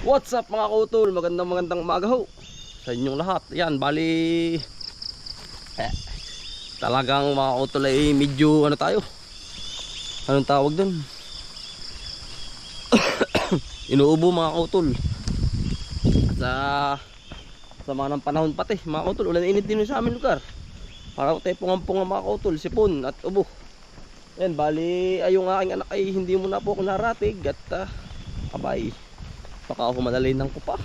What's up mga kautol? Magandang umaga ho sa inyong lahat. Yan, bali talagang mga kautol ay medyo ano tayo, anong tawag dun? Inuubo mga kautol. Sa sama ng panahon pati mga kautol, ulan init din sa amin lugar. Parang tayo pungang-pungang mga kautol, sipon at ubo. Yan, bali ay yung aking anak ay hindi mo na po ako naratig at abay, baka ako madalay ng kupa.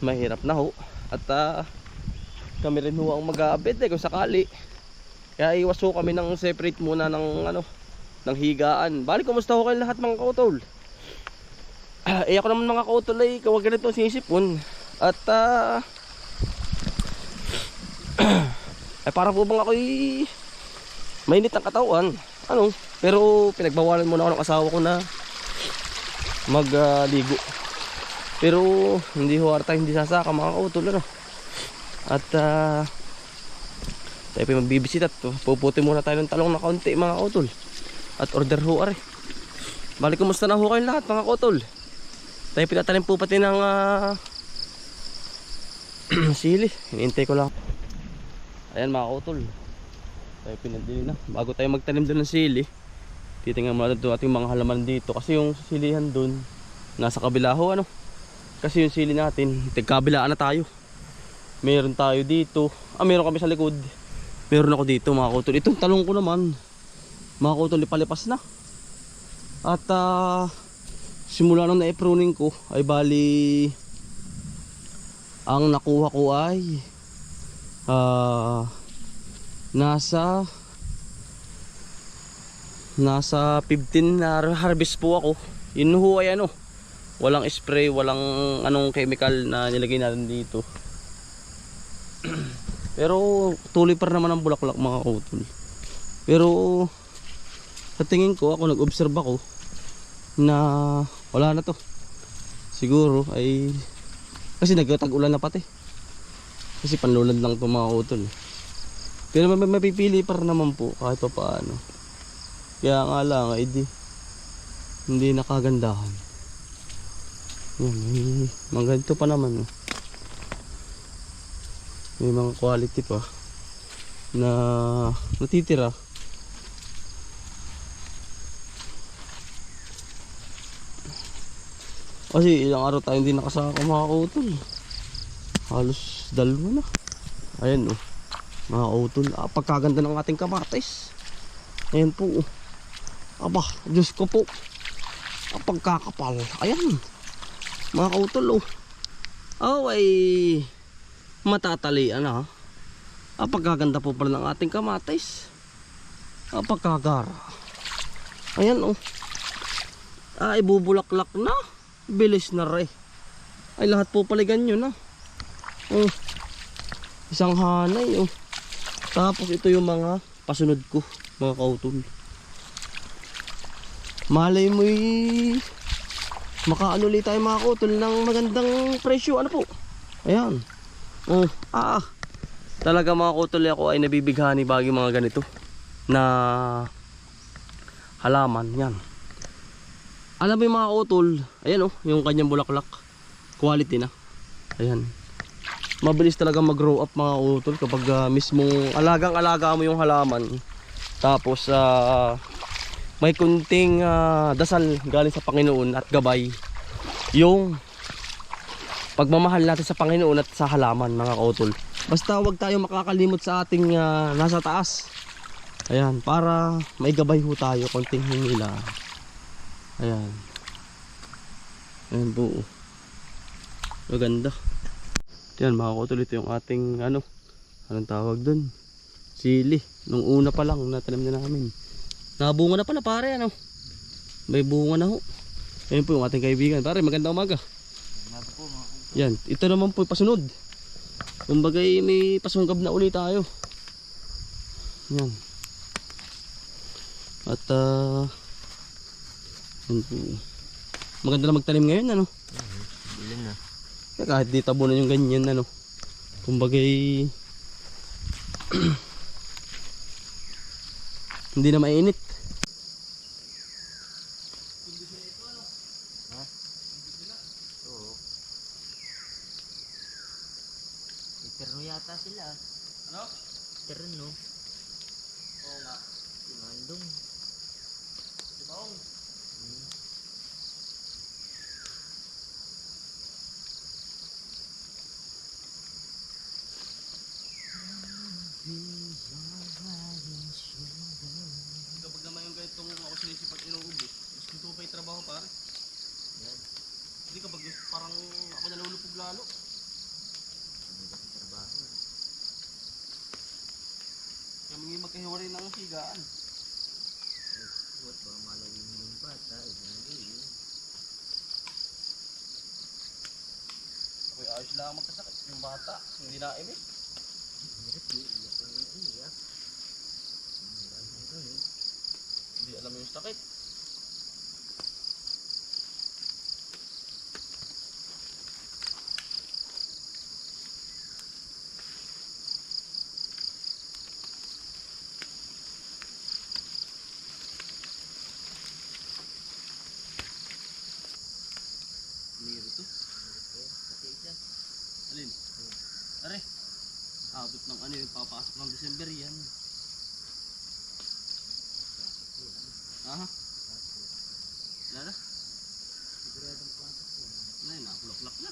Mahirap na ho. At kami rin ho ang mag-aabit kung sakali. Kaya iwas ho kami ng separate muna ng ng higaan. Bali, kumusta ho kayo lahat mga kautol? Ako naman mga kautol ay kawag ganito sinisipon. At ay para po bang ako'y mainit ang katawan. Pero pinagbawalan muna ako ng asawa ko na magligo. Pero hindi ho ata hindi sasaka mga kautol At tayo pa magbibisit at puputi muna tayo ng talong na kaunti mga kautol. At order ho are. Balik, kumusta na ho kayong lahat mga kautol? Tayo pinatanim po pati ng sili. Hinihintay ko lang. Ayan mga kautol, tayo pinadili na. Bago tayo magtanim doon ng sili, titingnan muna doon ating mga halaman dito. Kasi yung silihan doon nasa kabila ho Kasi yung sili natin, tigkabilaan na tayo. Meron tayo dito. Meron kami sa likod. Meron ako dito mga kautol. Itong talong ko naman mga kautol, ipalipas na. At simula nung na-pruning ko ay bali, ang nakuha ko ay nasa 15 na harvest po ako. Yun ho ay walang spray, walang anong chemical na nilagay natin dito. Pero tuloy pa naman ang bulaklak mga kautol. Pero sa tingin ko, ako nag-observe ako na wala na to. Siguro ay kasi nagtag-ulan na pati. Kasi panlulad lang ito mga kautol. Pero mapipili pa naman po kahit pa paano. Kaya nga lang ay hindi nakagandahan. Yan, mga ganito pa naman May mga quality pa na natitira. Kasi ilang araw tayo hindi nakasaka mga kautol. Halos dalawa na. Ayan mga kautol, pagkaganda ng ating kamatis. Ayan po aba, Diyos ko po, pagkakapal. Ayan mga kautol ay matatalian pagkaganda po pala ng ating kamatis. Pagkagara. Ayan ibubulaklak na. Bilis na rin. Ay lahat po pala ganyan isang hanay Tapos ito yung mga pasunod ko mga kautol. Malay mo'y makaanuli tayo mga kautol ng magandang presyo. Ano po? Ayan. Talaga mga kautol, ako ay nabibighani bagi mga ganito na halaman. Yan. Alam mo yung mga kautol, ayan yung kanyang bulaklak, quality na. Ayan. Mabilis talaga mag-grow up mga kautol kapag mismong alagang-alaga mo yung halaman. Tapos may kunting dasal galing sa Panginoon at gabay yung pagmamahal natin sa Panginoon at sa halaman mga kautol. Basta wag tayo makakalimot sa ating nasa taas. Ayan, para may gabay ho tayo, konting hingila. Ayan. Ayan po. Maganda. Yan mga kautol, ito yung ating anong tawag dun? Sili. Nung una pa lang natanim na namin. Nabunga na pala pare May bunga na ho. Ayan po yung ating kaibigan. Pare, magandang umaga. Yan, ito naman po pasunod. Kumbagay may pasunggab na ulit tayo. Yan. At yan po. Maganda na magtanim ngayon Bilin na. Kahit di tabunan yung ganyan kumbagay hindi na mainit. Oo. Terno yata sila. Ano? Terno. Oo nga. Si Mandong. Si Baong. Hmm. Kapag naman yung ganitong ako sinisipat inuubos, mas gusto ko pa yung trabaho pare. Yan. Hindi kapag parang ako nalulupog lalo. Ano ba sa trabaho? Kaya mga magkahiwalay ng higaan. Huwag ba malawin mo yung bata? Lagi yun. Ako'y ayos lang magkasakit. Yung bata, hindi na imit. Hirap yun. Iyak lang yung iyak. Hindi alam yung sakit. Miro to. Pati isa. Alin? Are. Abot ng ano yung papasok ng December yan. Aha. Wala na? Siguradong pasok yan. Wala na, nakulak na.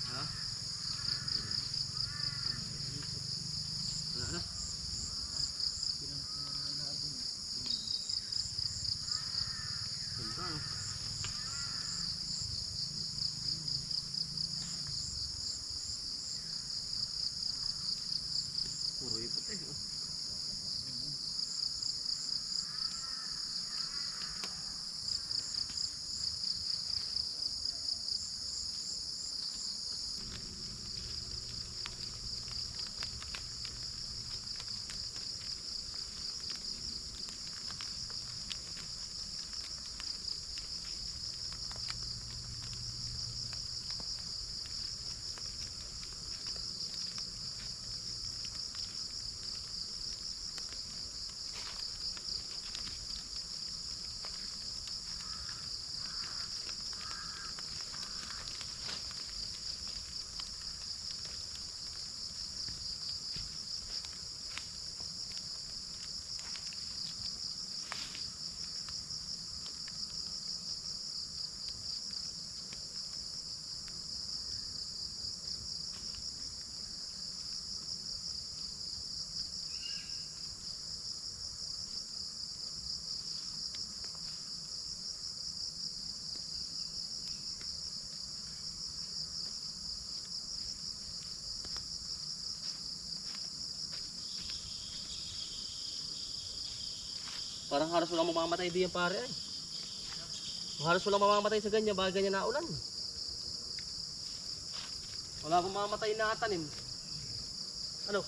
Ha? Wala na. Ganda no? Puro ipot eh. Oh. Parang halos walang mamamatay diyan pare ay. Halos walang mamamatay sa ganyan, bakit ganyan na ulan? Wala akong mamamatay na tanim. Ano?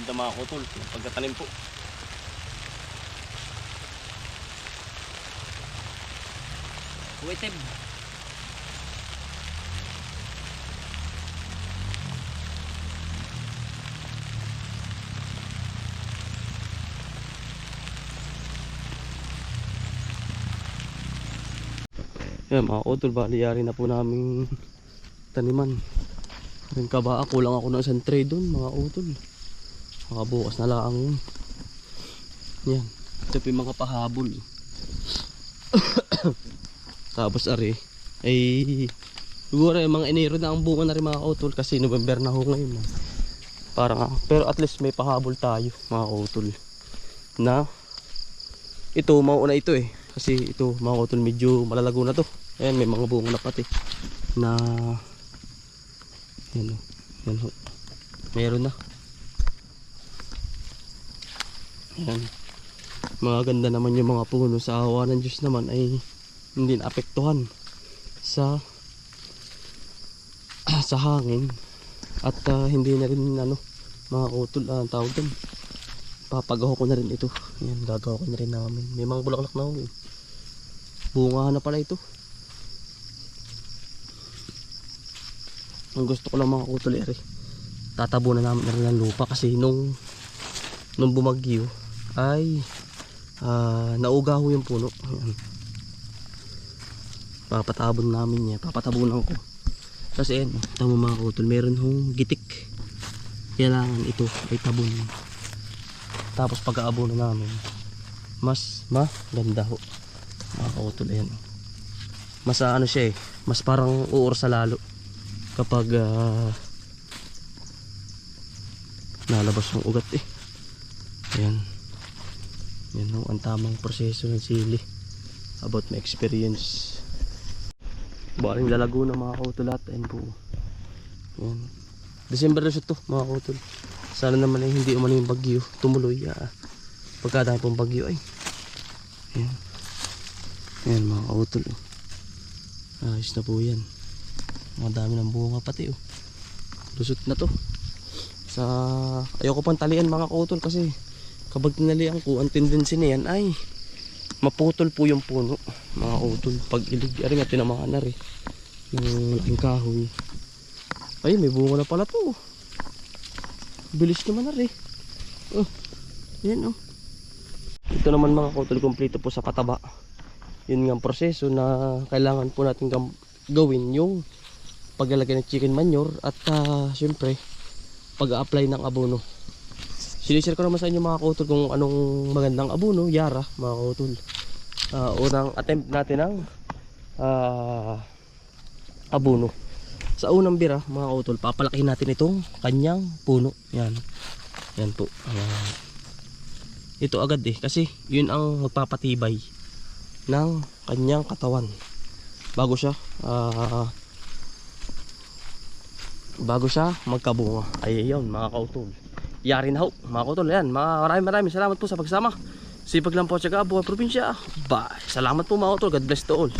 ganda mga kautol. Yung pagkatanim po. Kuwetib. Yan mga kautol, bali yari na po namin taniman. Rin kabaa, kulang ako ng isang tray doon mga kautol. Makabukas na lang yun. Yan, ito po yung mga pahabol. Tapos ari ay siguro yung mga Enero na ang bunga na rin mga kautol, kasi November na ho ngayon. Parang, pero at least may pahabol tayo mga kautol. Na ito, mauuna ito eh. Kasi ito mga kautol, medyo malalago na to. Ayan, may mga bunga na pati na yan o, yan ho, meron na. Ayan, maganda naman yung mga puno. Sa awa ng Diyos naman ay hindi naapektuhan sa hangin. At hindi na rin ano, mga kautol, tawag din, papagawa ko na rin ito. Ayan, gagawa ko na rin namin. May mga bulaklak na ho. Bunga na pala ito. Ang gusto ko lang mga kautol, tatabunan namin na rin ng lupa, kasi nung bumagyo ay naugaho yung puno. Ayan. Papatabon namin niya, papatabunan ko. Kasi ayan, tama mga kautol, meron hong gitik. Kailangan ito ay tabon. Tapos pag-aabonan namin, mas maganda ho mga kautol. Ayan, mas ano siya mas parang uur sa lalo kapag nalabas yung ugat Ayan, yan ho ang tamang proseso ng sili. About my experience, baling lalago na mga kautol lahat. Ayan po, ayan. December na to mga kautol. Sana naman ay hindi umano yung bagyo tumuloy. Pagkadami pong bagyo ay ayan, ayan mga kautol. Ayos na po yan. Mga dami ng bunga pati lusot na to. Ayoko pang talian mga kautol, kasi kapag tinalian ko, ang tendency na yan ay maputol po yung puno mga kautol. Pag ilig, ari nga tinamaan na rin ng laking kahoy. Ay, may bunga na pala to. Bilis naman na rin. Yan ito naman mga kautol, kompleto po sa pataba. Yun nga ang proseso na kailangan po natin gawin, yung paglalagay ng chicken manure at syempre pag-a-apply ng abono. Sinishare ko naman sa inyo mga kautol kung anong magandang abono, Yara mga kautol. Unang attempt natin ng abono. Sa unang bira mga kautol, papalakihin natin itong kanyang puno. Yan, yan po. Ito agad kasi yun ang magpapatibay ng kanyang katawan bago siya magkabunga. Ay yun mga kautol, yari na ho mga kautol. Yan, maraming salamat po sa pagsama. Sipag lang po at syaga, buhay probinsya. Bye, salamat po mga kautol. God bless to all.